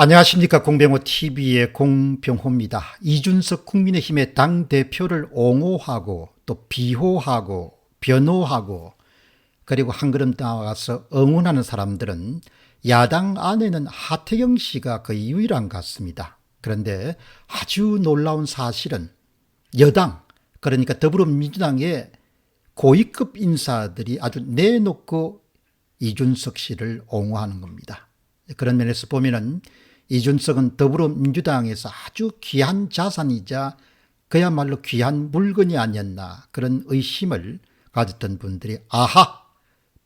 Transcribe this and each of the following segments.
안녕하십니까. 공병호TV의 공병호입니다. 이준석 국민의힘의 당대표를 옹호하고 또 비호하고 변호하고 그리고 한 걸음 나아가서 응원하는 사람들은 야당 안에는 하태경 씨가 거의 유일한 것 같습니다. 그런데 아주 놀라운 사실은 여당, 그러니까 더불어민주당의 고위급 인사들이 아주 내놓고 이준석 씨를 옹호하는 겁니다. 그런 면에서 보면은 이준석은 더불어민주당에서 아주 귀한 자산이자 그야말로 귀한 물건이 아니었나, 그런 의심을 가졌던 분들이 아하,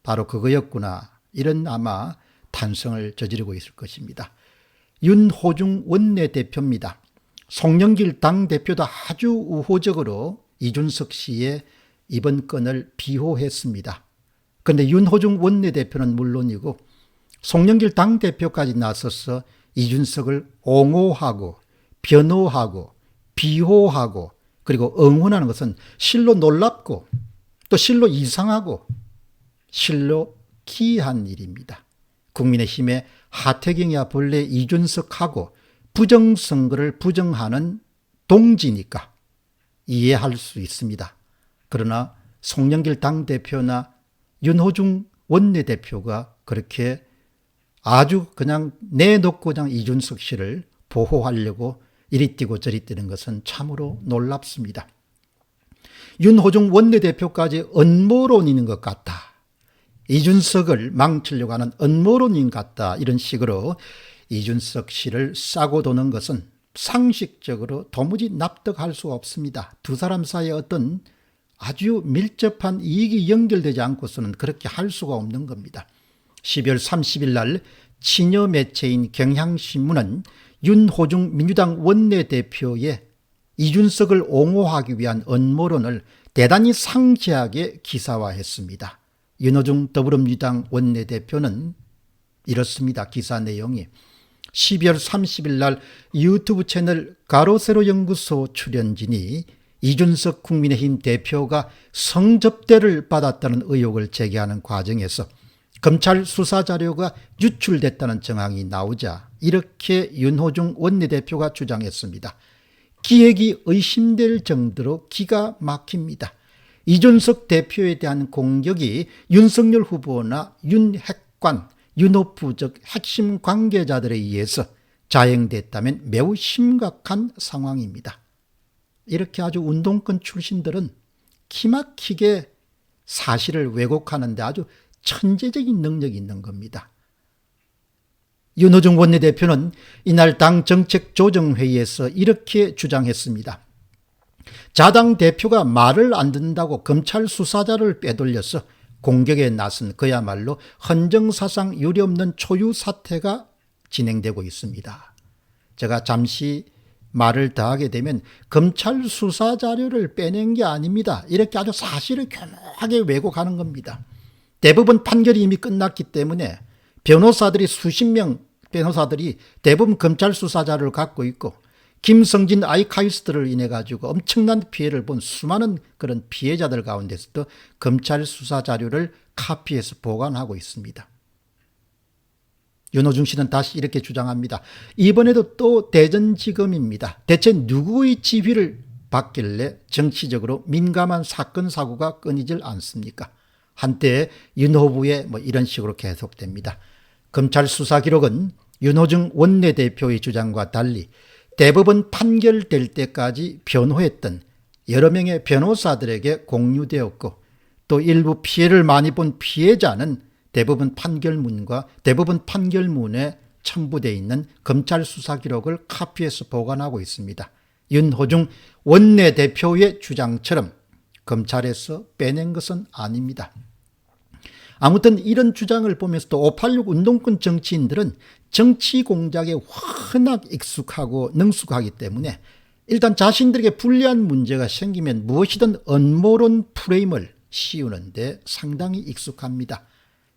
바로 그거였구나, 이런 아마 탄성을 저지르고 있을 것입니다. 윤호중 원내대표입니다. 송영길 당대표도 아주 우호적으로 이준석 씨의 이번 건을 비호했습니다. 그런데 윤호중 원내대표는 물론이고 송영길 당대표까지 나서서 이준석을 옹호하고 변호하고 비호하고 그리고 응원하는 것은 실로 놀랍고 또 실로 이상하고 실로 기이한 일입니다. 국민의힘의 하태경이야 본래 이준석하고 부정선거를 부정하는 동지니까 이해할 수 있습니다. 그러나 송영길 당대표나 윤호중 원내대표가 그렇게 아주 그냥 내놓고 그냥 이준석 씨를 보호하려고 이리 뛰고 저리 뛰는 것은 참으로 놀랍습니다. 윤호중 원내대표까지 음모론인 것 같다, 이준석을 망치려고 하는 음모론인 것 같다, 이런 식으로 이준석 씨를 싸고 도는 것은 상식적으로 도무지 납득할 수가 없습니다. 두 사람 사이에 어떤 아주 밀접한 이익이 연결되지 않고서는 그렇게 할 수가 없는 겁니다. 12월 30일 날 친여 매체인 경향신문은 윤호중 민주당 원내대표의 이준석을 옹호하기 위한 음모론을 대단히 상세하게 기사화했습니다. 윤호중 더불어민주당 원내대표는 이렇습니다. 기사 내용이 12월 30일 날 유튜브 채널 가로세로 연구소 출연진이 이준석 국민의힘 대표가 성접대를 받았다는 의혹을 제기하는 과정에서 검찰 수사자료가 유출됐다는 정황이 나오자 이렇게 윤호중 원내대표가 주장했습니다. 기획이 의심될 정도로 기가 막힙니다. 이준석 대표에 대한 공격이 윤석열 후보나 윤핵관, 윤호부적 핵심 관계자들에 의해서 자행됐다면 매우 심각한 상황입니다. 이렇게 아주 운동권 출신들은 기막히게 사실을 왜곡하는데 아주 천재적인 능력이 있는 겁니다. 윤호중 원내대표는 이날 당 정책조정회의에서 이렇게 주장했습니다. 자당 대표가 말을 안 듣는다고 검찰 수사자를 빼돌려서 공격에 나선 그야말로 헌정사상 유례없는 초유 사태가 진행되고 있습니다. 제가 잠시 말을 더하게 되면 검찰 수사 자료를 빼낸 게 아닙니다, 이렇게 아주 사실을 교묘하게 왜곡하는 겁니다. 대법원 판결이 이미 끝났기 때문에 변호사들이 수십 명 변호사들이 대부분 검찰 수사 자료를 갖고 있고 김성진 아이카이스트를 인해 가지고 엄청난 피해를 본 수많은 그런 피해자들 가운데서도 검찰 수사 자료를 카피해서 보관하고 있습니다. 윤호중 씨는 다시 이렇게 주장합니다. 이번에도 또 대전지검입니다. 대체 누구의 지휘를 받길래 정치적으로 민감한 사건 사고가 끊이질 않습니까? 한때 윤 후보의 이런 식으로 계속됩니다. 검찰 수사 기록은 윤호중 원내대표의 주장과 달리 대법원 판결될 때까지 변호했던 여러 명의 변호사들에게 공유되었고 또 일부 피해를 많이 본 피해자는 대법원 판결문과 대법원 판결문에 첨부되어 있는 검찰 수사 기록을 카피해서 보관하고 있습니다. 윤호중 원내대표의 주장처럼 검찰에서 빼낸 것은 아닙니다. 아무튼 이런 주장을 보면서 또 586 운동권 정치인들은 정치 공작에 워낙 익숙하고 능숙하기 때문에 일단 자신들에게 불리한 문제가 생기면 무엇이든 음모론 프레임을 씌우는데 상당히 익숙합니다.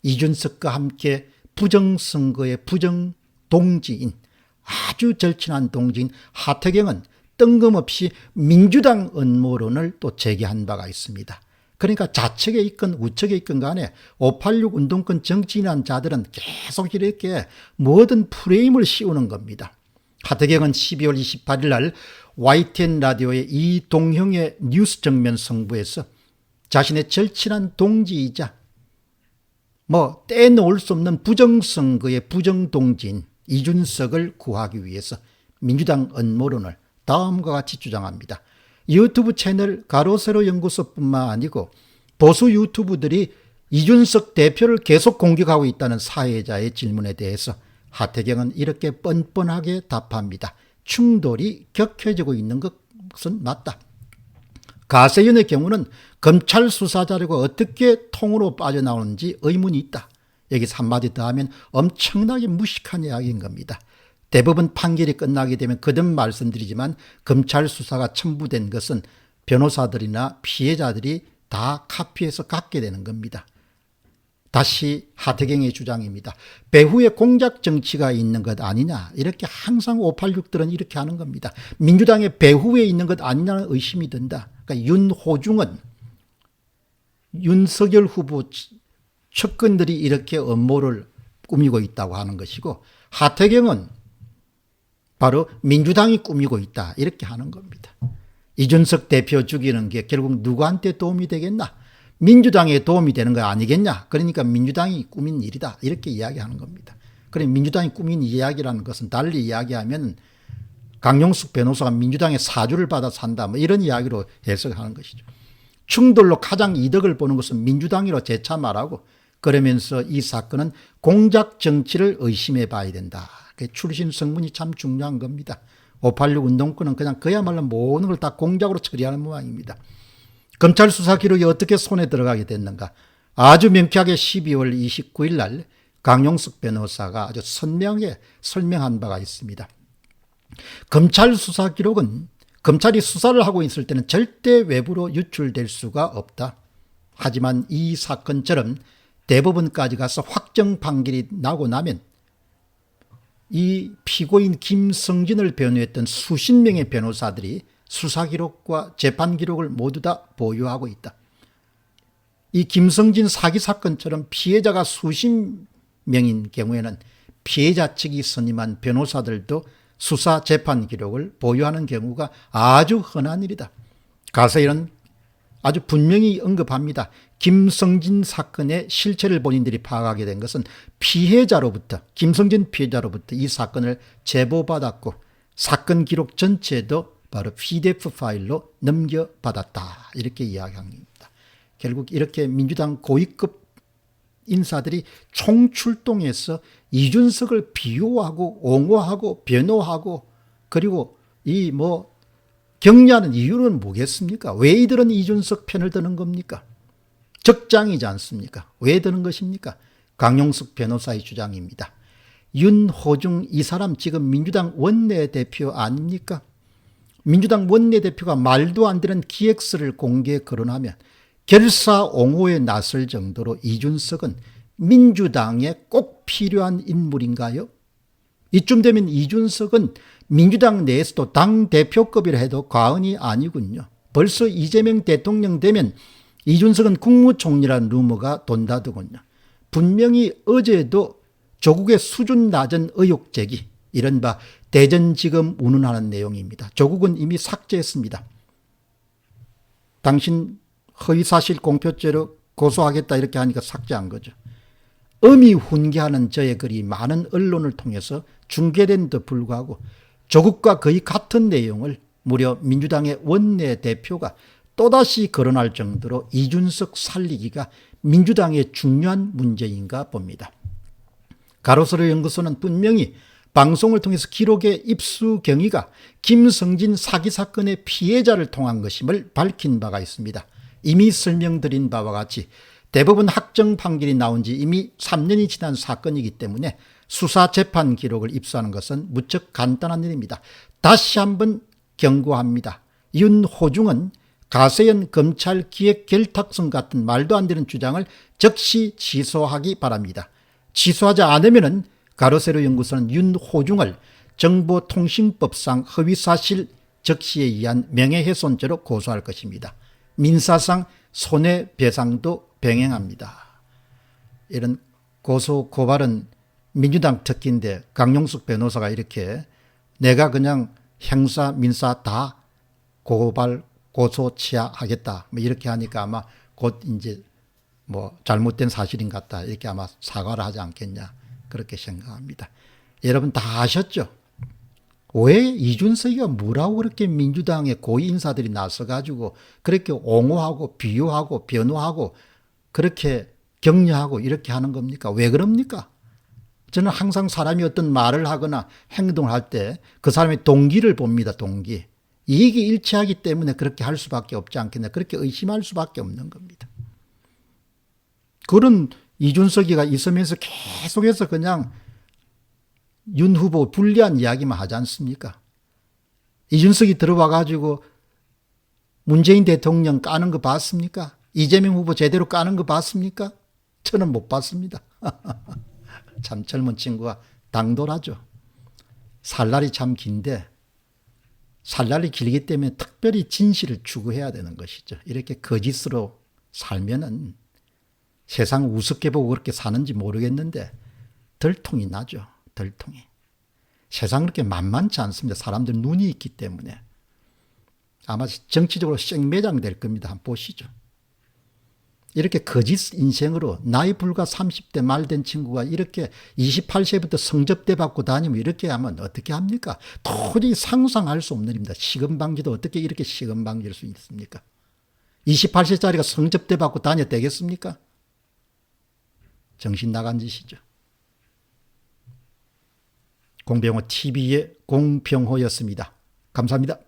이준석과 함께 부정선거의 부정동지인, 아주 절친한 동지인 하태경은 뜬금없이 민주당 음모론을 또 제기한 바가 있습니다. 그러니까 좌측에 있건 우측에 있건 간에 586 운동권 정치인한 자들은 계속 이렇게 뭐든 프레임을 씌우는 겁니다. 하태경은 12월 28일 날 YTN 라디오의 이동형의 뉴스 정면 승부에서 자신의 절친한 동지이자 떼놓을 수 없는 부정선거의 부정동지인 이준석을 구하기 위해서 민주당 음모론을 다음과 같이 주장합니다. 유튜브 채널 가로세로 연구소뿐만 아니고 보수 유튜브들이 이준석 대표를 계속 공격하고 있다는 사회자의 질문에 대해서 하태경은 이렇게 뻔뻔하게 답합니다. 충돌이 격해지고 있는 것은 맞다. 가세연의 경우는 검찰 수사 자료가 어떻게 통으로 빠져나오는지 의문이 있다. 여기서 한마디 더 하면 엄청나게 무식한 이야기인 겁니다. 대법원 판결이 끝나게 되면 거듭 말씀드리지만 검찰 수사가 첨부된 것은 변호사들이나 피해자들이 다 카피해서 갖게 되는 겁니다. 다시 하태경의 주장입니다. 배후에 공작 정치가 있는 것 아니냐, 이렇게 항상 586들은 이렇게 하는 겁니다. 민주당의 배후에 있는 것 아니냐는 의심이 든다. 그러니까 윤호중은 윤석열 후보 측근들이 이렇게 음모를 꾸미고 있다고 하는 것이고, 하태경은 바로 민주당이 꾸미고 있다, 이렇게 하는 겁니다. 이준석 대표 죽이는 게 결국 누구한테 도움이 되겠나? 민주당에 도움이 되는 거 아니겠냐? 그러니까 민주당이 꾸민 일이다, 이렇게 이야기하는 겁니다. 그래, 민주당이 꾸민 이야기라는 것은 달리 이야기하면 강용숙 변호사가 민주당의 사주를 받아 산다, 이런 이야기로 해석하는 것이죠. 충돌로 가장 이득을 보는 것은 민주당이로 재차 말하고, 그러면서 이 사건은 공작 정치를 의심해 봐야 된다. 출신 성분이 참 중요한 겁니다. 586 운동권은 그냥 그야말로 모든 걸 다 공작으로 처리하는 모양입니다. 검찰 수사 기록이 어떻게 손에 들어가게 됐는가? 아주 명쾌하게 12월 29일 날 강용숙 변호사가 아주 선명하게 설명한 바가 있습니다. 검찰 수사 기록은 검찰이 수사를 하고 있을 때는 절대 외부로 유출될 수가 없다. 하지만 이 사건처럼 대법원까지 가서 확정 판결이 나고 나면 이 피고인 김성진을 변호했던 수십 명의 변호사들이 수사 기록과 재판 기록을 모두 다 보유하고 있다. 이 김성진 사기 사건처럼 피해자가 수십 명인 경우에는 피해자 측이 선임한 변호사들도 수사 재판 기록을 보유하는 경우가 아주 흔한 일이다. 가세연은 아주 분명히 언급합니다. 김성진 사건의 실체를 본인들이 파악하게 된 것은 피해자로부터, 김성진 피해자로부터 이 사건을 제보받았고 사건 기록 전체도 바로 PDF 파일로 넘겨받았다, 이렇게 이야기합니다. 결국 이렇게 민주당 고위급 인사들이 총출동해서 이준석을 비호하고 옹호하고 변호하고, 그리고 격려하는 이유는 뭐겠습니까? 왜 이들은 이준석 편을 드는 겁니까? 적장이지 않습니까? 왜 드는 것입니까? 강용숙 변호사의 주장입니다. 윤호중 이 사람 지금 민주당 원내대표 아닙니까? 민주당 원내대표가 말도 안 되는 기획서를 공개 거론하면 결사 옹호에 나설 정도로 이준석은 민주당에 꼭 필요한 인물인가요? 이쯤 되면 이준석은 민주당 내에서도 당대표급이라 해도 과언이 아니군요. 벌써 이재명 대통령 되면 이준석은 국무총리라는 루머가 돈다더군요. 분명히 어제도 조국의 수준 낮은 의혹 제기, 이른바 대전지검 운운하는 내용입니다. 조국은 이미 삭제했습니다. 당신 허위사실 공표죄로 고소하겠다 이렇게 하니까 삭제한 거죠. 엄히 훈계하는 저의 글이 많은 언론을 통해서 중계된데도 불구하고 조국과 거의 같은 내용을 무려 민주당의 원내대표가 또다시 거론할 정도로 이준석 살리기가 민주당의 중요한 문제인가 봅니다. 가로세로 연구소는 분명히 방송을 통해서 기록의 입수 경위가 김성진 사기 사건의 피해자를 통한 것임을 밝힌 바가 있습니다. 이미 설명드린 바와 같이 대법원 확정 판결이 나온 지 이미 3년이 지난 사건이기 때문에 수사 재판 기록을 입수하는 것은 무척 간단한 일입니다. 다시 한번 경고합니다. 윤호중은 가세연 검찰 기획 결탁성 같은 말도 안 되는 주장을 즉시 취소하기 바랍니다. 취소하지 않으면 가로세로 연구소는 윤호중을 정보통신법상 허위사실 적시에 의한 명예훼손죄로 고소할 것입니다. 민사상 손해배상도 병행합니다. 이런 고소 고발은 민주당 특기인데 강용석 변호사가 이렇게 내가 그냥 형사 민사 다 고발 고소 취하하겠다 뭐 이렇게 하니까 아마 곧 이제 뭐 잘못된 사실인 것 같다 이렇게 아마 사과를 하지 않겠냐 그렇게 생각합니다. 여러분 다 아셨죠? 왜 이준석이가 뭐라고 그렇게 민주당의 고위 인사들이 나서가지고 그렇게 옹호하고 비유하고 변호하고 그렇게 격려하고 이렇게 하는 겁니까? 왜 그럽니까? 저는 항상 사람이 어떤 말을 하거나 행동을 할 때 그 사람의 동기를 봅니다. 동기. 이익이 일치하기 때문에 그렇게 할 수밖에 없지 않겠냐. 그렇게 의심할 수밖에 없는 겁니다. 그런 이준석이가 있으면서 계속해서 그냥 윤 후보 불리한 이야기만 하지 않습니까? 이준석이 들어와 가지고 문재인 대통령 까는 거 봤습니까? 이재명 후보 제대로 까는 거 봤습니까? 저는 못 봤습니다. 참 젊은 친구가 당돌하죠. 살날이 참 긴데 살날이 길기 때문에 특별히 진실을 추구해야 되는 것이죠. 이렇게 거짓으로 살면은 세상 우습게 보고 그렇게 사는지 모르겠는데 덜통이 나죠. 덜통이. 세상 그렇게 만만치 않습니다. 사람들 눈이 있기 때문에. 아마 정치적으로 생매장 될 겁니다. 한번 보시죠. 이렇게 거짓 인생으로 나이 불과 30대 말 된 친구가 이렇게 28세부터 성접대 받고 다니면 이렇게 하면 어떻게 합니까? 도저히 상상할 수 없는 일입니다. 시금방지도 어떻게 이렇게 시금방지할 수 있습니까? 28세짜리가 성접대 받고 다녀도 되겠습니까? 정신 나간 짓이죠. 공병호 TV의 공병호였습니다. 감사합니다.